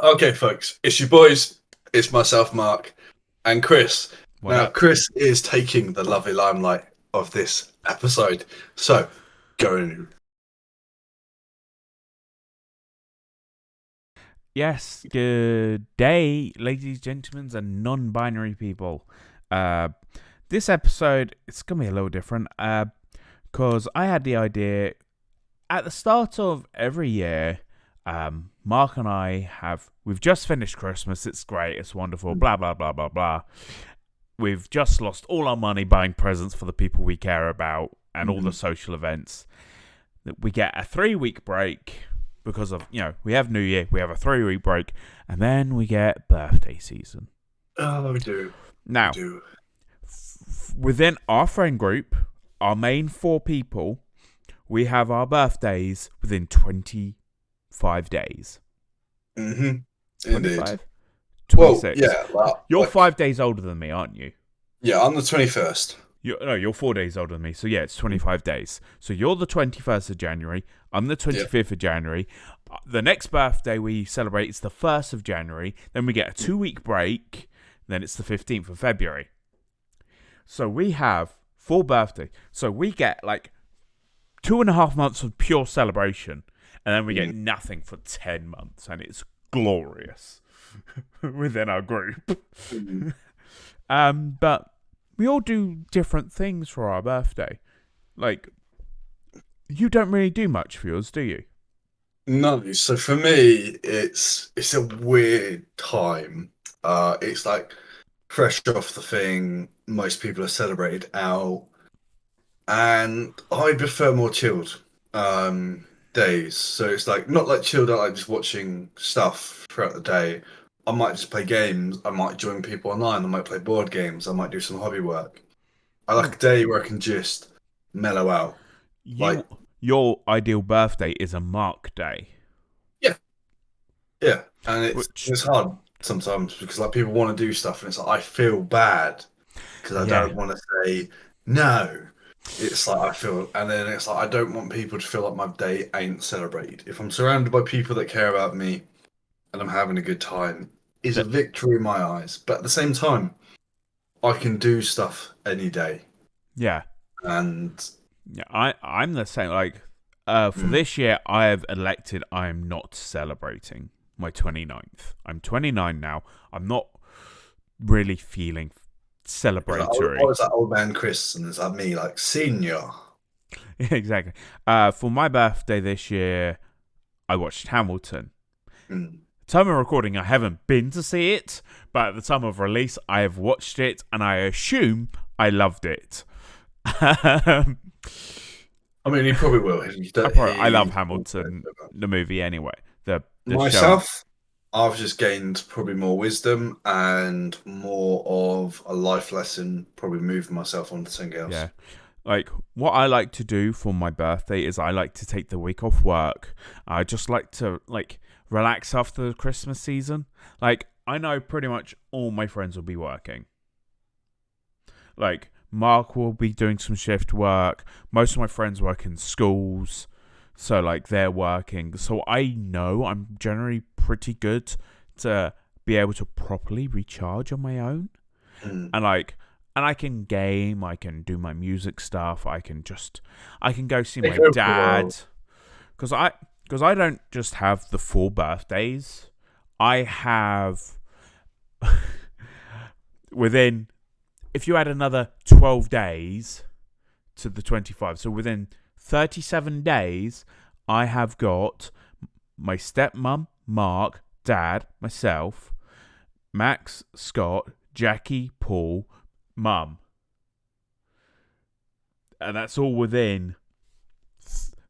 Okay, folks, it's your boys. It's myself, Mark, and Chris. What Now, up? Chris is taking the lovely limelight of this episode. So, go. Yes, good day, ladies, gentlemen, and non-binary people. Uh, this episode it's gonna be a little different. Cause I had the idea at the start of every year. Mark and we've just finished Christmas. It's great. It's wonderful. Blah blah blah blah blah. We've just lost all our money buying presents for the people we care about and all the Mhm. social events. We get a 3 week break because of, we have New Year, we have a 3 week break, and then we get birthday season. Oh, we do. We Now, do. within our friend group, our main four people, we have our birthdays within 25 days. hmm Indeed. 25? Well, 26. yeah, like, You're like, 5 days older than me, aren't you? yeah, I'm the 21st. You're 4 days older than me. So yeah, it's 25 days. So you're the 21st of January. I'm the Yep. 25th of January. The next birthday we celebrate is the 1st of January. Then we get a 2 week break. Then it's the 15th of February. So we have full birthday. So we get like 2.5 months of pure celebration. And then we get nothing for 10 months. And it's glorious within our group. Mhm. But we all do different things for our birthday. Like, you don't really do much for yours, do you? No, so for me, it's a weird time. It's like fresh off the thing. Most people are celebrated out. And I prefer more chilled days. So it's like not like chilled out, like just watching stuff throughout the day. I might just play games. I might join people online. I might play board games. I might do some hobby work. I Hmm. like a day where I can just mellow out. You, Like, your ideal birthday is a mark day, yeah, yeah. And it's which, it's hard sometimes because like people want to do stuff and it's like I feel bad because I yeah, don't want to say no. It's like I feel, and then it's like I don't want people to feel like my day ain't celebrated. If I'm surrounded by people that care about me and I'm having a good time, is a that, victory in my eyes. But at the same time, I can do stuff any day, yeah, and yeah. I'm the same. Like, for mm, this year, I have elected I am not celebrating my 29th. I'm 29 now. I'm not really feeling it's like, I celebratory. was like old man Chris, and it's like me, like senior. Exactly. For my birthday this year, I watched Hamilton. Mm. Time of recording, I haven't been to see it, but at the time of release, I have watched it, and I assume I loved it. I I mean, he probably will. I love He Hamilton, the movie anyway. The show, myself, I've just gained probably more wisdom and more of a life lesson, probably moving myself on to something else. yeah. Like, what I like to do for my birthday is I like to take the week off work. I just like to relax after the Christmas season. Like, I know pretty much all my friends will be working. Like, Mark will be doing some shift work. Most of my friends work in schools. So, like, they're working. So, I know I'm generally pretty good to be able to properly recharge on my own. Mm. And, like, and I can game, I can do my music stuff, I can go see Take my over the dad. world. Because I don't just have the full birthdays. I have, within, if you add another 12 days to the 25. So within 37 days, I have got my stepmom, Mark, dad, myself, Max, Scott, Jackie, Paul, mum. And that's all within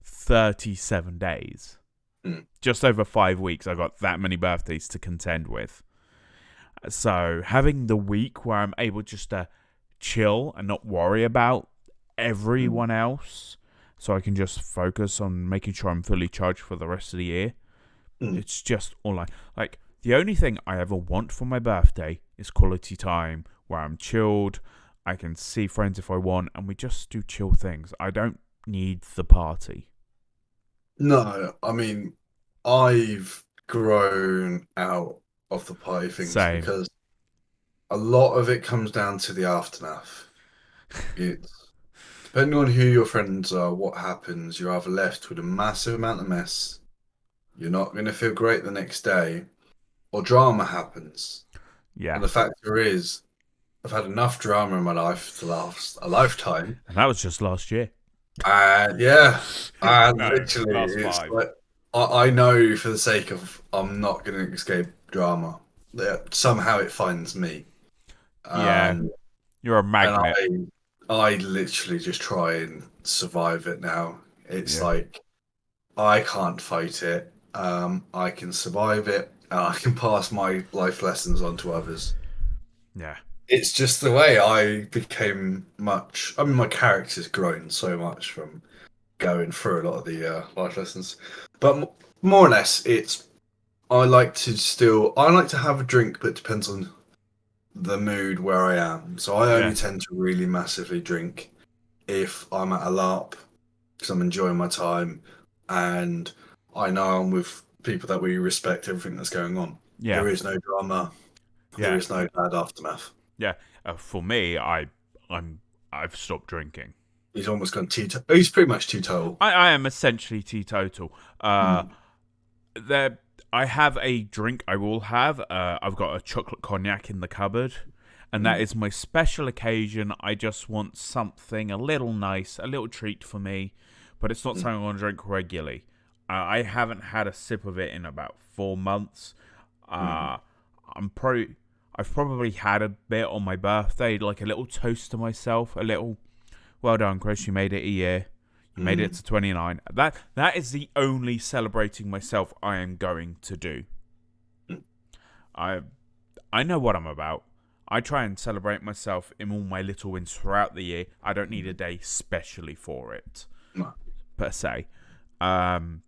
37 days. Mm. Just over 5 weeks, I got that many birthdays to contend with. So having the week where I'm able just to chill and not worry about Mm. everyone else, so I can just focus on making sure I'm fully charged for the rest of the year. Mm. It's just all like the only thing I ever want for my birthday is quality time where I'm chilled. I can see friends if I want, and we just do chill things. I don't need the party. No, I mean, I've grown out of the party things Same. because a lot of it comes down to the aftermath. It's depending on who your friends are, what happens, you're either left with a massive amount of mess, you're not going to feel great the next day, or drama happens. Yeah. And the factor is, I've had enough drama in my life to last a lifetime. And that was just last year. And yeah, and No, literally, last it's 5. like I know for the sake of I'm not going to escape drama. That somehow it finds me, Yeah. and You're a and magnet. I literally just try and survive it now. It's Yeah. like I can't fight it. I can survive it, and I can pass my life lessons on to others. Yeah. It's just the way I became much. I mean, my character's grown so much from going through a lot of the life lessons, but more or less, it's I like to have a drink, but it depends on the mood where I am. So I only Yeah. tend to really massively drink if I'm at a LARP because I'm enjoying my time and I know I'm with people that we respect everything that's going on. Yeah. There is no drama. There Yeah. is no bad aftermath. Yeah. For me, I'm I've stopped drinking. He's almost gone teetotal. He's pretty much teetotal. I am essentially teetotal. Mm, There, I have a drink I will have. I've got a chocolate cognac in the cupboard, and that mm, is my special occasion. I just want something a little nice, a little treat for me, but it's not mm, something I want to drink regularly. I haven't had a sip of it in about 4 months. mm, Uh, I'm probably I've probably had a bit on my birthday, like a little toast to myself, a little well done, Chris. You made it a year. You made it mm, to 29. That is the only celebrating myself I am going to do. mm. I I know what I'm about. I try and celebrate myself in all my little wins throughout the year. I don't need a day specially for it, No. per se. Um,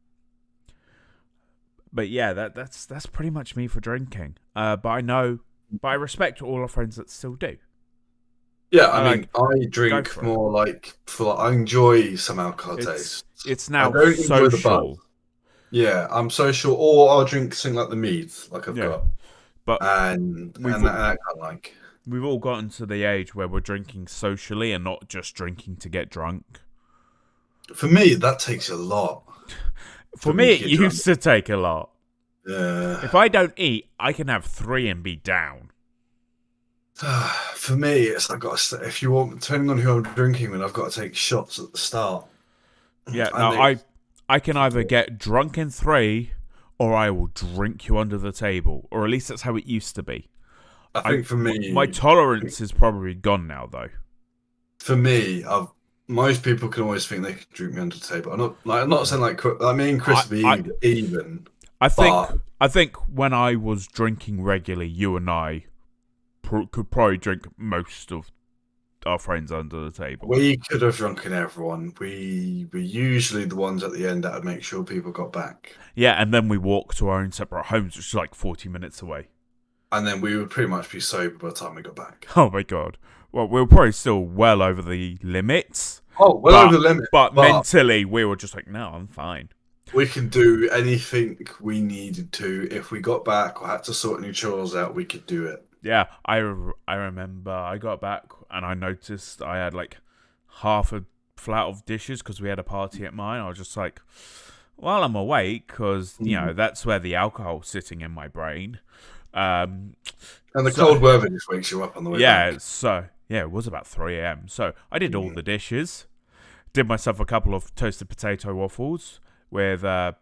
but yeah, that's pretty much me for drinking. But I respect all our friends that still do. Yeah, I I like mean, I go drink for it. more like for I enjoy some alcohol It's tastes. it's I now don't enjoy the buzz. social. Yeah, I'm social, or I'll drink something like the meads, like I've Yeah, got, but and we've that kind of like. we've all gotten to the age where we're drinking socially and not just drinking to get drunk. For me, that takes a lot For for me me, to it get drunk. used to take a lot. Uh, If I don't eat, I can have 3 and be down. for me, it's like if you want, depending on who I'm drinking with, I've got to take shots at the start, Yeah, no, and they. I can either get drunk in 3 or I will drink you under the table. Or at least that's how it used to be. I think for My me, tolerance is probably gone now, though. I've most people can always think they can drink me under the table. I'm not saying like me and I, Chris would I, be even, I think but I think when I was drinking regularly, you and I could probably drink most of our friends under the table. we could have drunken everyone. We were usually the ones at the end that would make sure people got back, Yeah, and then we walk to our own separate homes, which is like 40 minutes away. and then we would pretty much be sober by the time we got back. Oh my god. Well, we were probably still well over the limits, Oh, well over but the limit, but but mentally we were just like, no, I'm fine. we can do anything we needed to. If we got back or had to sort any chores out, we could do it. Yeah, I remember I got back and I noticed I had like half a flat of dishes because we had a party at mine. I was just like, well, I'm awake because Mm. that's where the alcohol's sitting in my brain. Um, And the so cold weather just wakes you up on the way back. yeah, it was about 3 a.m. So I did all Mm. the dishes, did myself a couple of toasted potato waffles with a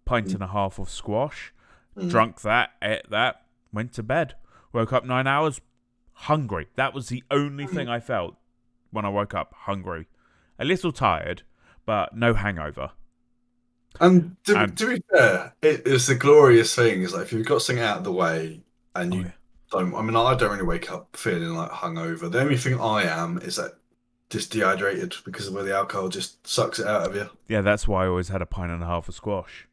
pint and a half of squash, Mm. drunk that, ate that, went to bed, woke up 9 hours, hungry. That was the only thing I felt when I woke up, hungry, a little tired, but no hangover. And And to be fair, it's the glorious thing is like if you've got something out of the way and oh you yeah, don't, I mean, I don't really wake up feeling like hungover. The only thing I am is that just dehydrated because of where the alcohol just sucks it out of you. yeah, that's why I always had a pint and a half of squash.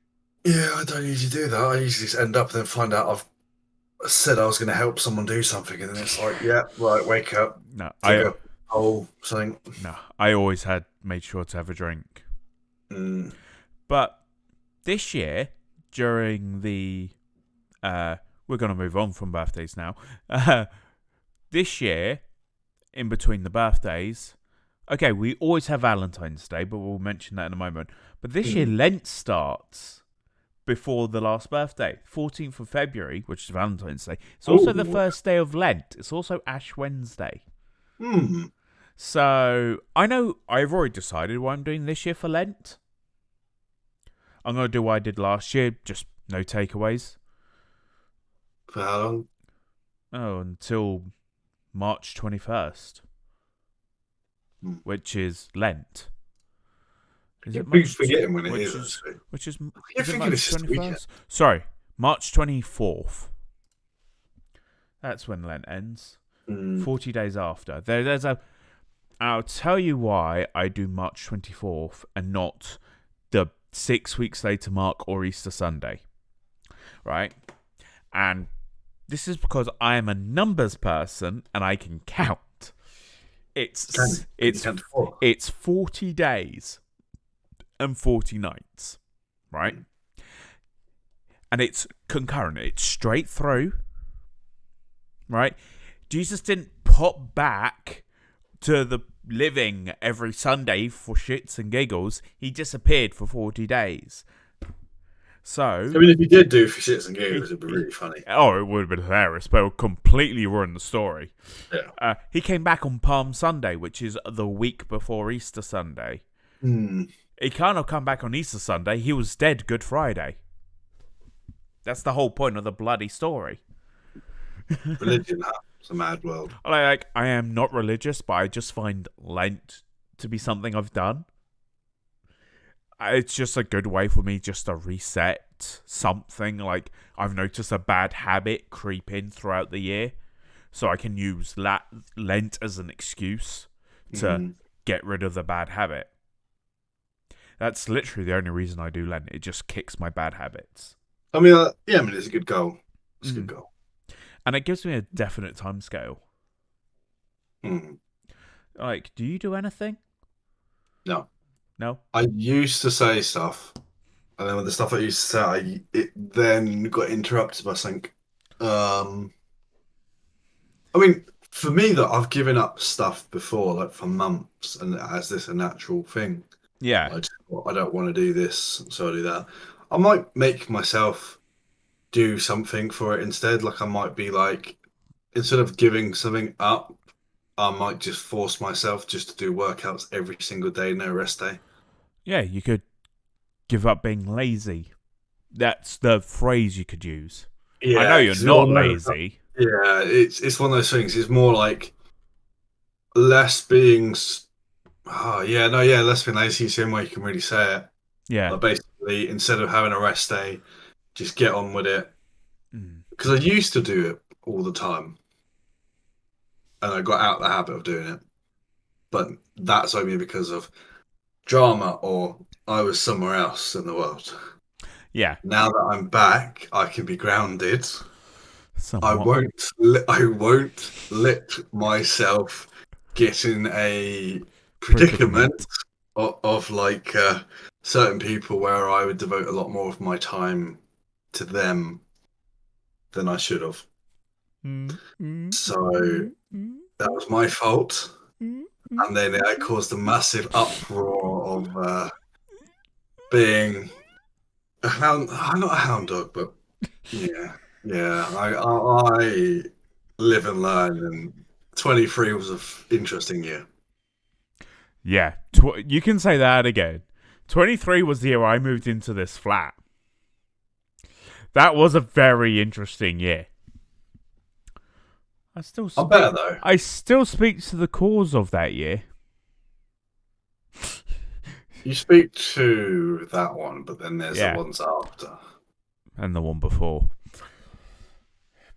Yeah, I don't usually do that. I usually just end up and then find out I've said I was going to help someone do something, and then it's like, yeah, right, wake up, No, dig a hole, something. I always had made sure to have a drink. Mm, But this year, during the we're going to move on from birthdays now. Uh, this year, in between the birthdays, okay, we always have Valentine's Day, but we'll mention that in a moment. But this year, Mm. Lent starts before the last birthday, 14th of February, which is Valentine's Day. It's also the Ooh. first day of Lent. It's also Ash Wednesday. Hmm. So I know I've already decided what I'm doing this year for Lent. I'm going to do what I did last year, just no takeaways. For how long? Oh, until March 21st, Hmm. which is Lent. I Is it keep March? forgetting when it Which is, is actually. which is I keep is it thinking March it's just a weekend. 21st? Sorry, March 24th. That's when Lent ends. Mm. 40 days after. There's a. I'll tell you why I do March 24th and not the 6 weeks later mark or Easter Sunday. Right? And this is because I am a numbers person and I can count. Can you It's count to four? it's 40 days and 40 nights, right? Mm. And it's concurrent. It's straight through, right? Jesus didn't pop back to the living every Sunday for shits and giggles. He disappeared for 40 days. So I mean, if you did do for shits and giggles, he, it'd be he really funny. oh, it would have been hilarious, but it would completely ruin the story. Yeah. He came back on Palm Sunday, which is the week before Easter Sunday. Hmm. He can't have come back on Easter Sunday. He was dead Good Friday. That's the whole point of the bloody story. Religion, huh? It's a mad world. I am not religious, but I just find Lent to be something I've done. It's just a good way for me just to reset something. Like, I've noticed a bad habit creep in throughout the year, so I can use Lent as an excuse to Mm. get rid of the bad habit. That's literally the only reason I do Lent. It just kicks my bad habits. I mean, yeah, I mean, it's a good goal. It's a good Mm. goal. And it gives me a definite time scale. Mm. Like, do you do anything? No. No? I used to say stuff, and then with the stuff I used to say, it then got interrupted by something. I mean, for me, that I've given up stuff before, like for months, and as this a natural thing. Yeah. I don't want to do this, so I do that. I might make myself do something for it instead. Like I might be like, instead of giving something up, I might just force myself just to do workouts every single day, no rest day. Yeah, you could give up being lazy. That's the phrase you could use. I know Yeah, you're because not lazy. yeah, it's one of those things. It's more like less being. Oh yeah, no, yeah, less being lazy is the only way you can really say it. Yeah. Like basically, instead of having a rest day, just get on with it. Mm. Because I used to do it all the time, and I got out the habit of doing it. But that's only because of drama or I was somewhere else in the world. Yeah. Now that I'm back, I can be grounded. Somewhat. I won't let myself get in a predicament Predicament. of like certain people where I would devote a lot more of my time to them than I should have. Mm, mm, So mm, mm, that was my fault. mm, And then it mm, caused a massive uproar of being a hound. I'm not a hound dog, but yeah, yeah. I live and learn, and 23 was an interesting year. Yeah. You can say that again. 23 was the year I moved into this flat. That was a very interesting year. I still I'm better speak. though. I still speak to the cause of that year. You speak to that one, but then there's the Yeah, ones after. and the one before.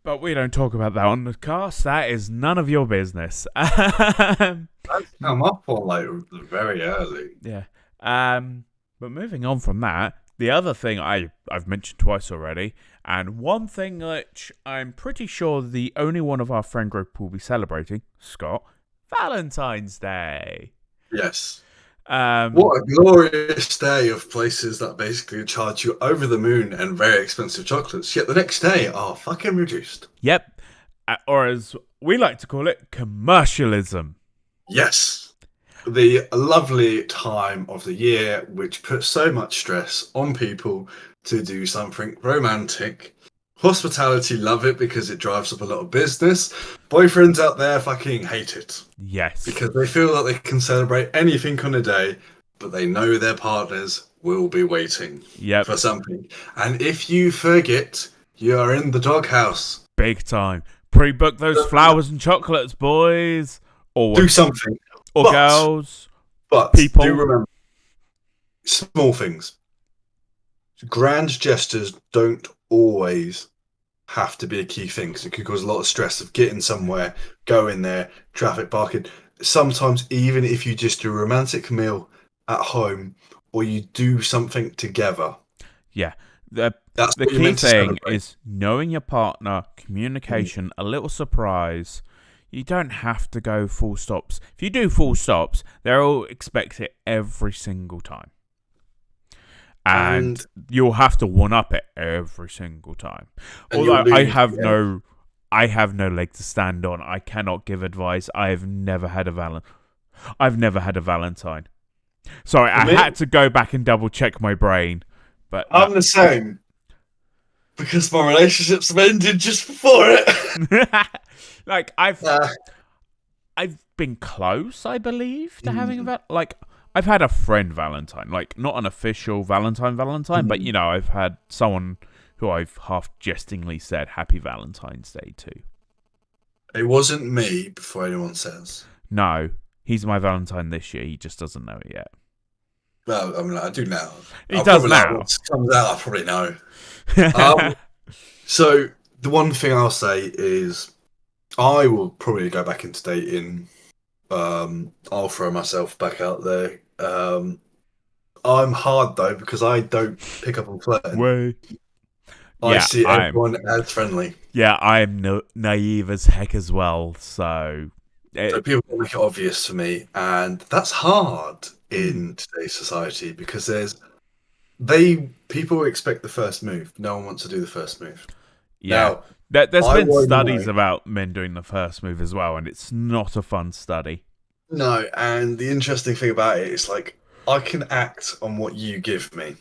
But we don't talk about that on the cast. That is none of your business. That's come up on like very early. Yeah. But moving on from that, the other thing I've mentioned twice already, and one thing which I'm pretty sure the only one of our friend group will be celebrating, Scott, Valentine's Day. Yes. Um, What a glorious day of places that basically charge you over the moon and very expensive chocolates, yet the next day are fucking reduced. yep. Or as we like to call it, commercialism. Yes. The lovely time of the year which puts so much stress on people to do something romantic. Hospitality love it because it drives up a lot of business. Boyfriends out there fucking hate it Yes. because they feel that they can celebrate anything on a day, but they know their partners will be waiting Yep. for something. And if you forget, you are in the doghouse. Big time. Pre-book those flowers and chocolates, boys. Or Do something. or But, girls. but do People. remember small things. Grand gestures don't always have to be a key thing because it can cause a lot of stress of getting somewhere, going there, traffic parking. Sometimes, even if you just do a romantic meal at home or you do something together, Yeah. The that's the what you're key meant to thing celebrate. is knowing your partner, Mm. communication, a little surprise. You don't have to go full stops. If you do full stops, they'll expect it every single time. And And you'll have to one up it every single time. you'll Although lose. Yeah. I have no leg to stand on. I cannot give advice. I've never had a Valentine. Sorry, For I me, had to go back and double check my brain. But no. I'm the same because my relationships have ended just before it. Like Uh, I've been close, I believe, to having a mm, like I've had a friend Valentine, like not an official Valentine, but mm. I've had someone who I've half jestingly said Happy Valentine's Day to. It wasn't me before anyone says. No, he's my Valentine this year. He just doesn't know it yet. Well, I mean, I do now. He I'll does probably like now. once it comes out, I'll probably know. Um, so the one thing I'll say is I will probably go back into dating. I'll throw myself back out there. I'm hard though because I don't pick up on flirting. Way. I Yeah, see I'm. everyone as friendly. I'm naive as heck as well. So, So it, people make it obvious for me, and that's hard mm, in today's society because they people expect the first move. No one wants to do the first move. yeah. Now, There's I been won't studies know. about men doing the first move as well, and it's not a fun study. No, and the interesting thing about it is like I can act on what you give me.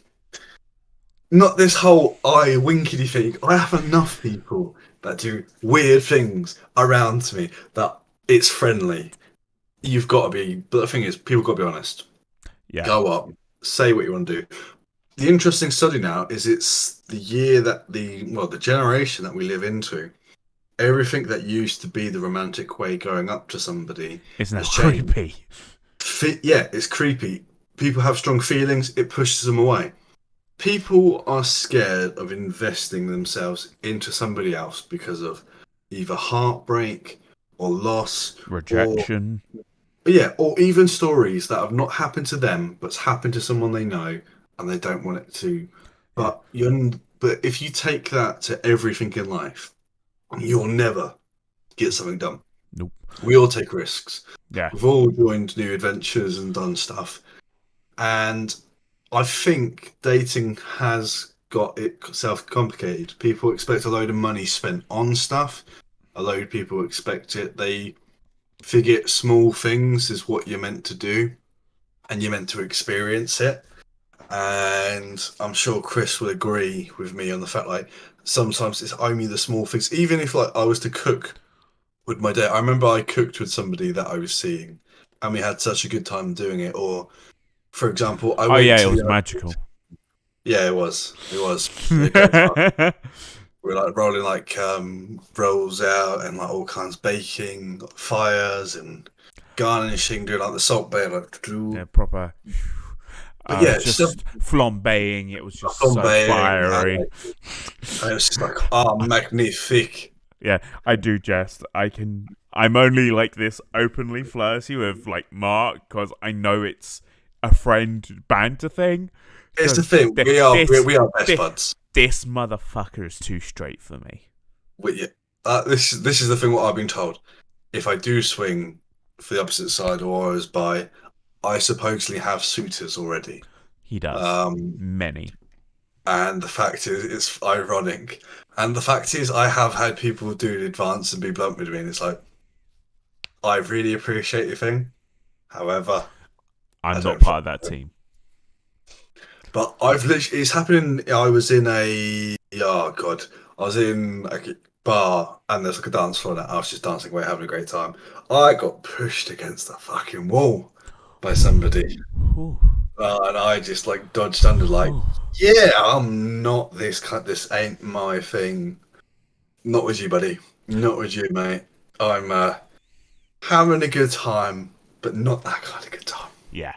Not this whole eye winkety thing. I have enough people that do weird things around me that it's friendly. You've got to be, but the thing is, people got to be honest. Yeah, Go up, say what you want to do. The interesting study now is it's the year that the generation that we live into. Everything that used to be the romantic way going up to somebody it's now has changed. creepy. Yeah, it's creepy. People have strong feelings, it pushes them away. People are scared of investing themselves into somebody else because of either heartbreak or loss or Rejection. yeah, or even stories that have not happened to them but's happened to someone they know and they don't want it to. Yeah. But if you take that to everything in life, you'll never get something done. Nope. We all take risks. Yeah. We've all joined new adventures and done stuff. And I think dating has got itself complicated. People expect a load of money spent on stuff. A load of people expect it. They forget small things is what you're meant to do and you're meant to experience it. And I'm sure Chris will agree with me on the fact like sometimes it's only the small things. Even if like I was to cook with my date, I remember I cooked with somebody that I was seeing and we had such a good time doing it. Or for example, I Oh went yeah, it to was the magical. yeah, it was. It was. It goes hard. We're like rolling like rolls out and like all kinds of baking, fires and garnishing, doing like the salt bay, like Yeah, proper. but yeah, stuff Just flambeing. It was just so flambeing fiery. and it was just like ah magnifique. Yeah, I do jest. I'm only like this openly flirty with like Mark because I know it's a friend banter thing. It's the Because thing. We are best this, buds. this motherfucker is too straight for me. We, this is the thing. What I've been told. If I do swing for the opposite side or I was by, I supposedly have suitors already. He does. Um, Many. and the fact is, it's ironic. And the fact is, I have had people do an advance and be blunt with me, and it's like, I really appreciate your thing. However, I I'm not don't part of fucking that know. team. But I've literally, it's happening. I was in oh God, I was in a bar and there's like a dance floor, and I was just dancing away, having a great time. I got pushed against the fucking wall by somebody. Ooh. And I just like dodged under, like, Ooh. yeah, I'm not this kind. This ain't my thing. Not with you, buddy. Not with you, mate. I'm having a good time, but not that kind of good time. Yeah.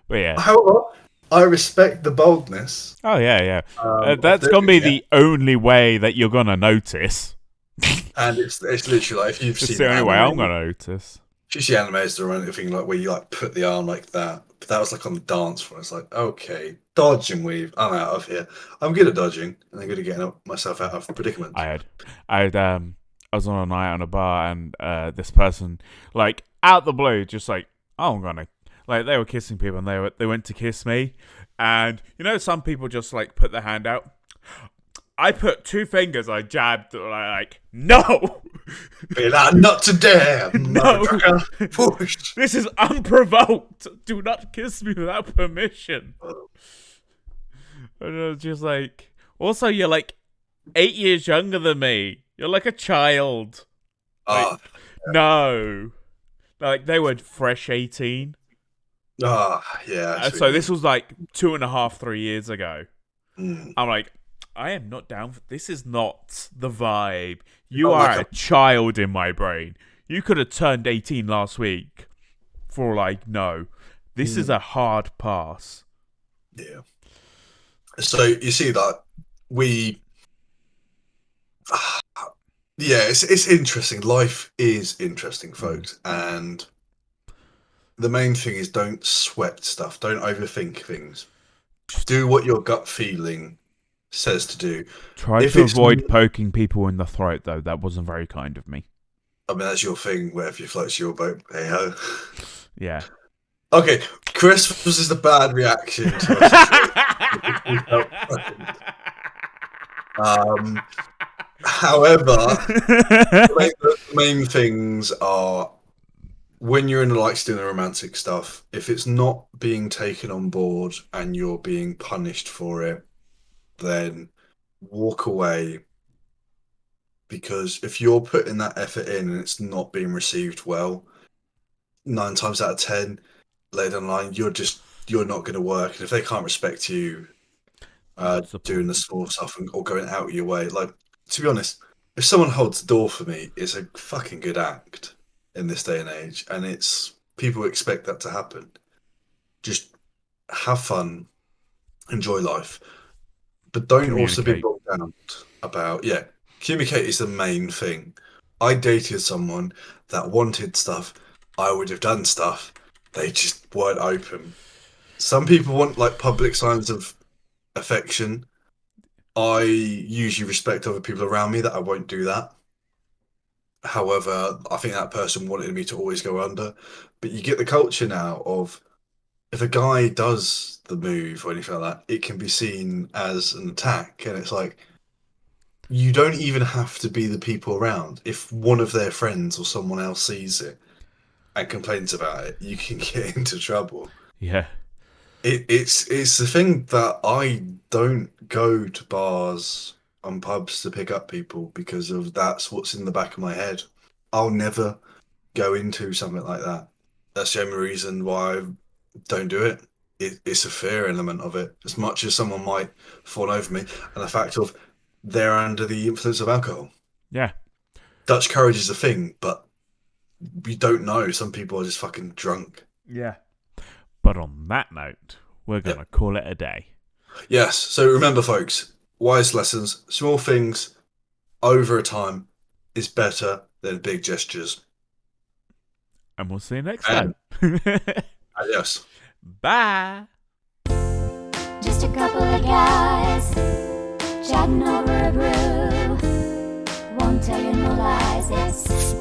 But yeah. However, I respect the boldness Oh, yeah, yeah. of That's doing going to be it, the only way that you're going to notice. and it's literally like if you've It's seen the only way I'm anime, going to notice. if you see animes or anything like where you like put the arm like that. But that was like on the dance floor. It's like, okay, dodge and weave. I'm out of here. I'm good at dodging, and I'm good at getting myself out of I predicaments. had, I had, I was on a night on a bar, and this person, like, out the blue, just like, oh, I'm gonna, like, they were kissing people, and they went to kiss me, and some people just like put their hand out. I put two fingers, I jabbed, like, no, Be like, not today, no, motherfucker. Push. this is unprovoked. Do not kiss me without permission. And I was just like, also, you're like 8 years younger than me. You're like a child. Like, Ah, no. Like, they were fresh 18. yeah, I see what So you this mean. was like 2.5, 3 years ago. Mm. I'm like, I am not down for this. Is not the vibe. You're You not are like a a child in my brain. You could have turned 18 last week. For like, no. This is mm, a hard pass. yeah. So you see that we, yeah, it's interesting. Life is interesting, Mm. folks, and the main thing is don't sweat stuff. Don't overthink things. Do what your gut feeling says to do. Try If to it's, avoid poking people in the throat, though. That wasn't very kind of me. I mean, that's your thing. Whatever you floats your boat. Hey ho. Yeah. Okay, Christmas is a bad reaction to a situation. We felt threatened. Um, however, the main things are when you're in the likes doing the romantic stuff, if it's not being taken on board and you're being punished for it, then walk away, because if you're putting that effort in and it's not being received well, 9 times out of 10, later down the line, you're not going to work. And if they can't respect you, What's the doing point? the small stuff or going out of your way, like, to be honest, if someone holds the door for me, it's a fucking good act in this day and age, and it's people expect that to happen. Just have fun, enjoy life, but don't also be Communicate. bogged down about, yeah, communicate is the main thing. I dated someone that wanted stuff. I would have done stuff. They just weren't open. Some people want like public signs of affection. I usually respect other people around me that I won't do that. However, I think that person wanted me to always go under. But you get the culture now of if a guy does the move or anything like that, it can be seen as an attack. And it's like, you don't even have to be the people around. If one of their friends or someone else sees it and complains about it, you can get into trouble. Yeah. It's the thing that I don't go to bars and pubs to pick up people because of that's what's in the back of my head. I'll never go into something like that. That's the only reason why I don't do it. It's a fear element of it, as much as someone might fall over me, and the fact of they're under the influence of alcohol. Yeah. Dutch courage is a thing, but we don't know. Some people are just fucking drunk. Yeah. But on that note, we're going Yep. to call it a day. Yes. So remember, folks, wise lessons, small things over a time is better than big gestures. And we'll see you next And time. adios. Bye. Just a couple of guys chatting over a brew. Won't tell you no lies, it's